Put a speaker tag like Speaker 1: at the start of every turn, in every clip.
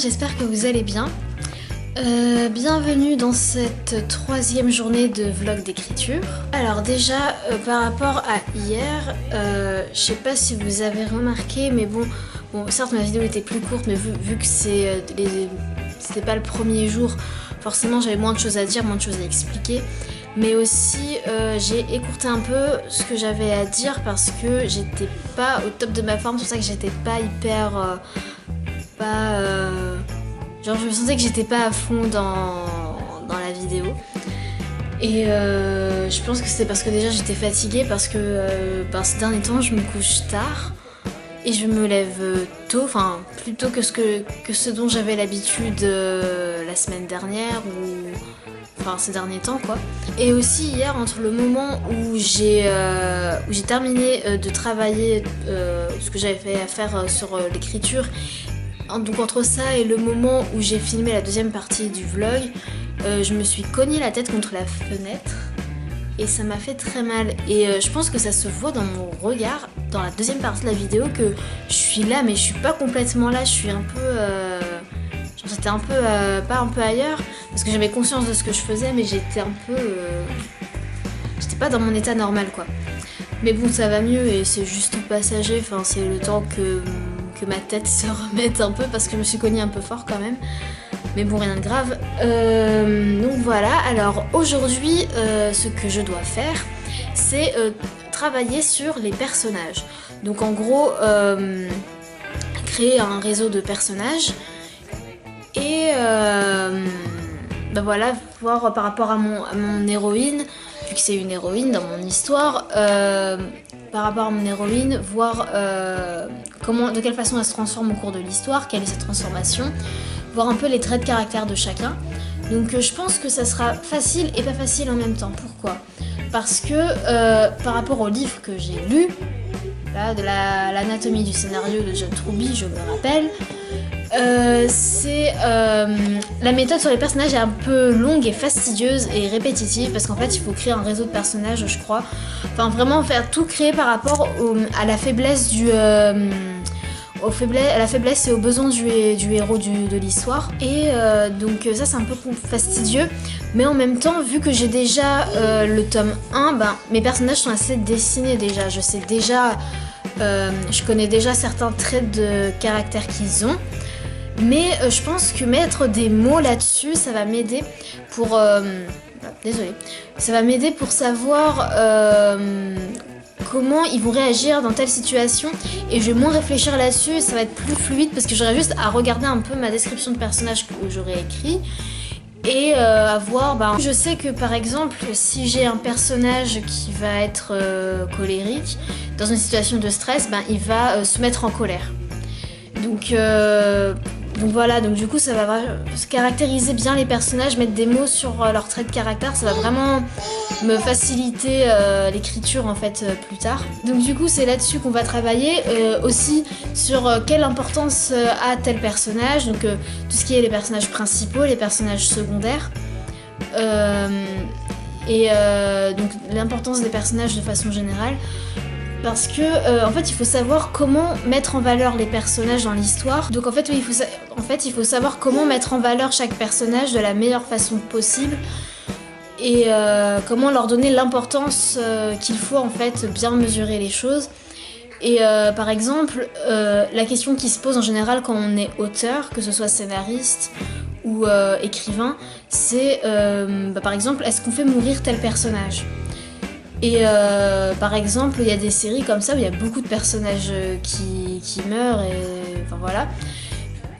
Speaker 1: j'espère que vous allez bien. Bienvenue dans cette troisième journée de vlog d'écriture. Alors déjà, par rapport à hier, je sais pas si vous avez remarqué, mais bon certes ma vidéo était plus courte, mais vu que c'était pas le premier jour, forcément j'avais moins de choses à dire, moins de choses à expliquer. Mais aussi j'ai écourté un peu ce que j'avais à dire parce que j'étais pas au top de ma forme, c'est pour ça que j'étais pas hyper... genre je me sentais que j'étais pas à fond dans la vidéo. Et je pense que c'était parce que déjà j'étais fatiguée parce que ces derniers temps je me couche tard et je me lève tôt, enfin plus tôt que ce dont j'avais l'habitude la semaine dernière ou enfin ces derniers temps quoi. Et aussi hier, entre le moment où j'ai terminé de travailler ce que j'avais fait à faire sur l'écriture, donc entre ça et le moment où j'ai filmé la deuxième partie du vlog, je me suis cogné la tête contre la fenêtre et ça m'a fait très mal. Et je pense que ça se voit dans mon regard dans la deuxième partie de la vidéo que je suis là mais je suis pas complètement là, je suis un peu... J'étais un peu, pas un peu ailleurs, parce que j'avais conscience de ce que je faisais, mais j'étais un peu... j'étais pas dans mon état normal, quoi. Mais bon, ça va mieux et c'est juste passager, enfin c'est le temps que ma tête se remette un peu, parce que je me suis cognée un peu fort quand même. Mais bon, rien de grave. Donc voilà, alors aujourd'hui, ce que je dois faire, c'est travailler sur les personnages. Donc en gros, créer un réseau de personnages. Et voilà, voir par rapport à mon héroïne, vu que c'est une héroïne dans mon histoire, par rapport à mon héroïne, voir de quelle façon elle se transforme au cours de l'histoire, quelle est sa transformation, voir un peu les traits de caractère de chacun. Donc je pense que ça sera facile et pas facile en même temps. Pourquoi ? Parce que par rapport au livre que j'ai lu, là, de l'anatomie du scénario de John Truby, je me rappelle, la méthode sur les personnages est un peu longue et fastidieuse et répétitive parce qu'en fait il faut créer un réseau de personnages, je crois. Enfin vraiment faire tout créer par rapport à la faiblesse à la faiblesse et aux besoins du héros de l'histoire. Et donc ça c'est un peu fastidieux, mais en même temps vu que j'ai déjà le tome 1, mes personnages sont assez dessinés déjà. Je sais déjà, je connais déjà certains traits de caractère qu'ils ont. Mais je pense que mettre des mots là-dessus, ça va m'aider pour... désolée. Ça va m'aider pour savoir comment ils vont réagir dans telle situation. Et je vais moins réfléchir là-dessus, ça va être plus fluide parce que j'aurai juste à regarder un peu ma description de personnage que j'aurais écrit. Et à voir, je sais que par exemple, si j'ai un personnage qui va être colérique, dans une situation de stress, il va se mettre en colère. Donc voilà, donc du coup ça va caractériser bien les personnages, mettre des mots sur leurs traits de caractère, ça va vraiment me faciliter l'écriture en fait plus tard. Donc du coup c'est là-dessus qu'on va travailler, aussi sur quelle importance a tel personnage, donc tout ce qui est les personnages principaux, les personnages secondaires, donc l'importance des personnages de façon générale. Parce que en fait il faut savoir comment mettre en valeur les personnages dans l'histoire. Donc en fait oui, il faut savoir comment mettre en valeur chaque personnage de la meilleure façon possible et comment leur donner l'importance qu'il faut, en fait bien mesurer les choses. Et par exemple la question qui se pose en général quand on est auteur, que ce soit scénariste ou écrivain, c'est par exemple, est-ce qu'on fait mourir tel personnage ? Et par exemple, il y a des séries comme ça où il y a beaucoup de personnages qui meurent, et enfin voilà.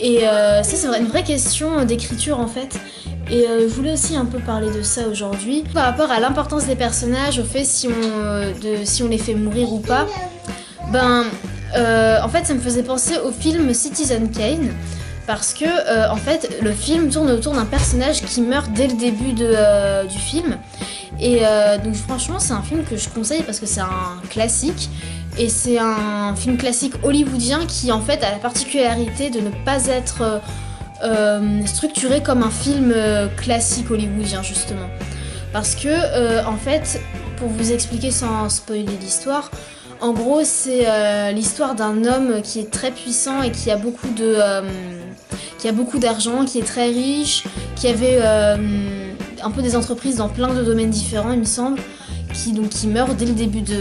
Speaker 1: Et ça c'est une vraie question d'écriture en fait. Et je voulais aussi un peu parler de ça aujourd'hui. Par rapport à l'importance des personnages, au fait si on les fait mourir ou pas. En fait ça me faisait penser au film Citizen Kane. Parce que en fait le film tourne autour d'un personnage qui meurt dès le début du film. Et donc franchement c'est un film que je conseille parce que c'est un classique. Et c'est un film classique hollywoodien qui en fait a la particularité de ne pas être structuré comme un film classique hollywoodien justement. Parce que en fait, pour vous expliquer sans spoiler l'histoire, en gros c'est l'histoire d'un homme qui est très puissant et qui a beaucoup de... qui a beaucoup d'argent, qui est très riche, qui avait un peu des entreprises dans plein de domaines différents, il me semble, qui meurt dès le début du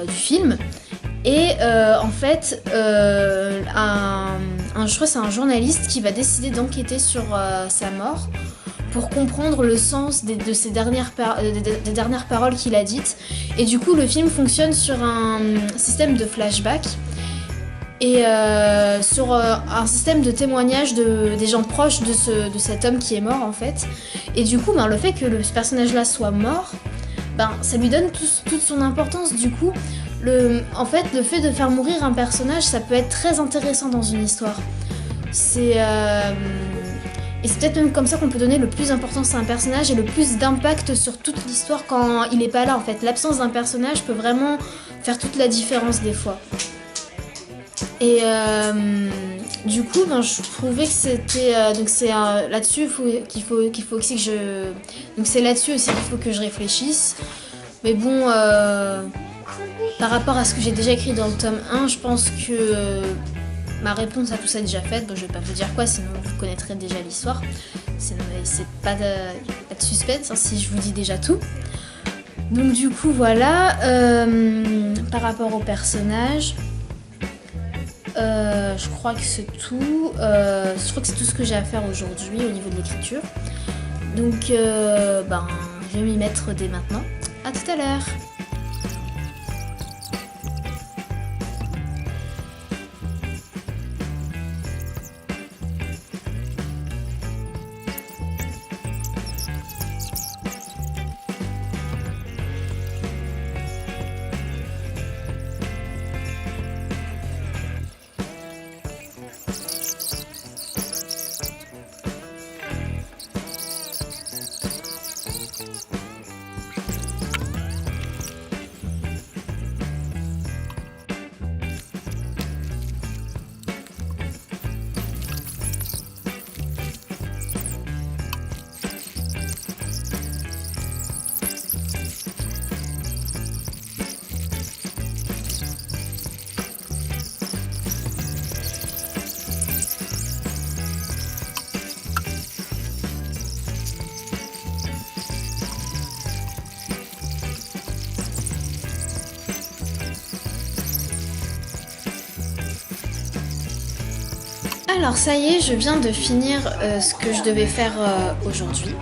Speaker 1: film. Et en fait, je crois que c'est un journaliste qui va décider d'enquêter sur sa mort pour comprendre le sens de ces dernières paroles qu'il a dites. Et du coup, le film fonctionne sur un système de flashback et sur un système de témoignages des gens proches de cet homme qui est mort en fait. Et du coup, le fait que ce personnage-là soit mort, ça lui donne toute son importance. Du coup, en fait, le fait de faire mourir un personnage, ça peut être très intéressant dans une histoire. Et c'est peut-être même comme ça qu'on peut donner le plus d'importance à un personnage et le plus d'impact sur toute l'histoire quand il n'est pas là en fait. L'absence d'un personnage peut vraiment faire toute la différence des fois. Et du coup, je trouvais que c'était... donc c'est là-dessus qu'il faut aussi que je... Donc c'est là-dessus aussi qu'il faut que je réfléchisse. Mais bon, par rapport à ce que j'ai déjà écrit dans le tome 1, je pense que... ma réponse à tout ça est déjà faite, je vais pas vous dire quoi, sinon vous connaîtrez déjà l'histoire. C'est pas de suspense si je vous dis déjà tout. Donc du coup voilà, par rapport au personnage, je crois que c'est tout. Je crois que c'est tout ce que j'ai à faire aujourd'hui au niveau de l'écriture. Donc je vais m'y mettre dès maintenant. À tout à l'heure. Alors ça y est, je viens de finir ce que je devais faire aujourd'hui.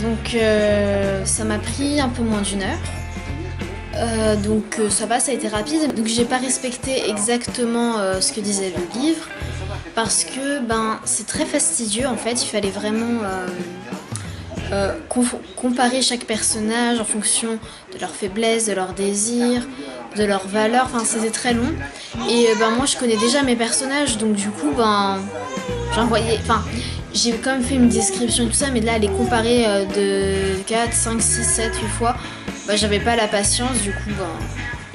Speaker 1: Donc ça m'a pris un peu moins d'1 heure. Donc ça va, ça a été rapide. Donc j'ai pas respecté exactement ce que disait le livre. Parce que c'est très fastidieux en fait, il fallait vraiment comparer chaque personnage en fonction de leurs faiblesses, de leurs désirs, de leurs valeurs, c'était très long. Et moi je connais déjà mes personnages, donc du coup j'ai quand même fait une description et tout ça, mais là les comparer de 4, 5, 6, 7, 8 fois, j'avais pas la patience, du coup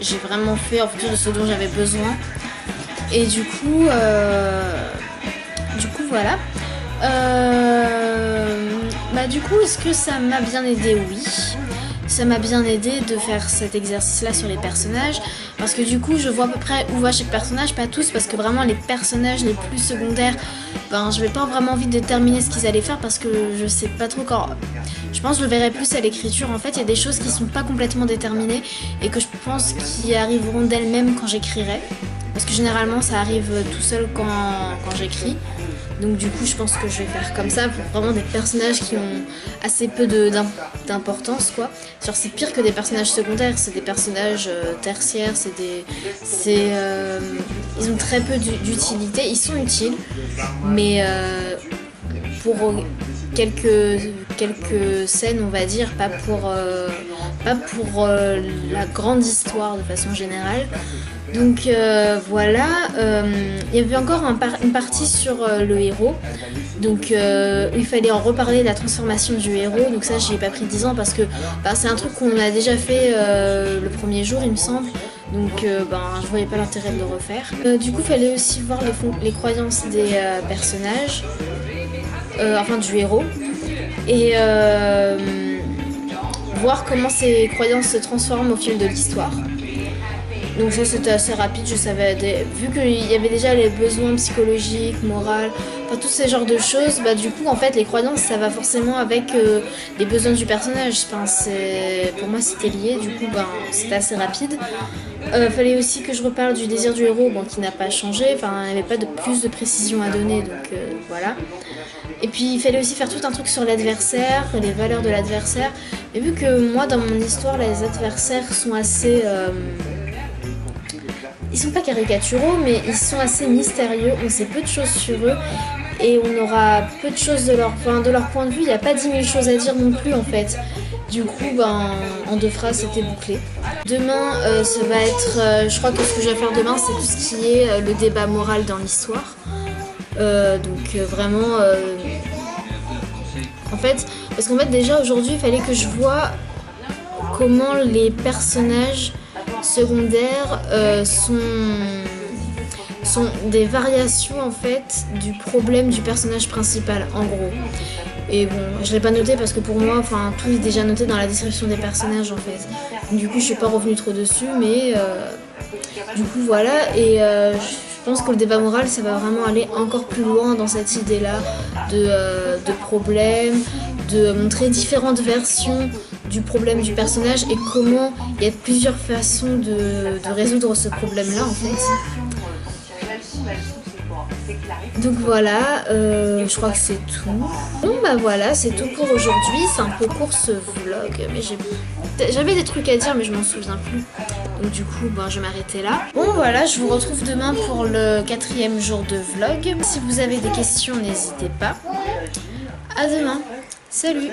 Speaker 1: j'ai vraiment fait en fonction de ce dont j'avais besoin. Et du coup voilà. Du coup, est-ce que ça m'a bien aidé? Oui. Ça m'a bien aidé de faire cet exercice-là sur les personnages, parce que du coup, je vois à peu près où va chaque personnage, pas tous, parce que vraiment les personnages les plus secondaires, je vais pas vraiment envie de déterminer ce qu'ils allaient faire, parce que je sais pas trop quand... Je pense que je le verrai plus à l'écriture. En fait, il y a des choses qui sont pas complètement déterminées et que je pense qui arriveront d'elles-mêmes quand j'écrirai, parce que généralement ça arrive tout seul quand j'écris. Donc du coup je pense que je vais faire comme ça pour vraiment des personnages qui ont assez peu d'importance quoi. Genre c'est pire que des personnages secondaires, c'est des personnages tertiaires, ils ont très peu d'utilité, ils sont utiles, mais pour quelques scènes on va dire, pas pour la grande histoire de façon générale. Donc voilà, il y avait encore une partie sur le héros, donc il fallait en reparler de la transformation du héros, donc ça j'y ai pas pris 10 ans parce que c'est un truc qu'on a déjà fait le premier jour il me semble, donc je voyais pas l'intérêt de le refaire. Du coup il fallait aussi voir les croyances des personnages, du héros, et voir comment ces croyances se transforment au fil de l'histoire. Donc ça c'était assez rapide, je savais, vu qu'il y avait déjà les besoins psychologiques, moraux, enfin tous ces genres de choses, bah du coup en fait les croyances ça va forcément avec les besoins du personnage. Enfin, pour moi c'était lié, du coup ben, c'était assez rapide. Fallait aussi que je reparle du désir du héros, bon, qui n'a pas changé, enfin il n'y avait pas de plus de précision à donner, donc voilà. Et puis il fallait aussi faire tout un truc sur l'adversaire, les valeurs de l'adversaire. Et vu que moi dans mon histoire les adversaires sont assez... ils sont pas caricaturaux, mais ils sont assez mystérieux, on sait peu de choses sur eux et on aura peu de choses de leur point de vue, il n'y a pas 10 000 choses à dire non plus en fait. Du coup, ben, en 2 phrases, c'était bouclé. Demain, ça va être, je crois que ce que je vais faire demain, c'est tout ce qui est le débat moral dans l'histoire. Vraiment, en fait, parce qu'en fait déjà aujourd'hui, il fallait que je vois comment les personnages secondaires sont des variations en fait du problème du personnage principal en gros. Et bon, je l'ai pas noté parce que pour moi, enfin tout est déjà noté dans la description des personnages en fait. Du coup, je suis pas revenue trop dessus, mais du coup voilà. Et je pense que le débat moral, ça va vraiment aller encore plus loin dans cette idée-là de problème, de montrer différentes versions du problème du personnage et comment il y a plusieurs façons de résoudre ce problème-là en fait. Donc voilà, je crois que c'est tout. Bon bah voilà, c'est tout pour aujourd'hui. C'est un peu court ce vlog, mais j'avais des trucs à dire mais je m'en souviens plus. Donc du coup, ben, je vais m'arrêter là. Bon voilà, je vous retrouve demain pour le 4e jour de vlog. Si vous avez des questions, n'hésitez pas. À demain. Salut!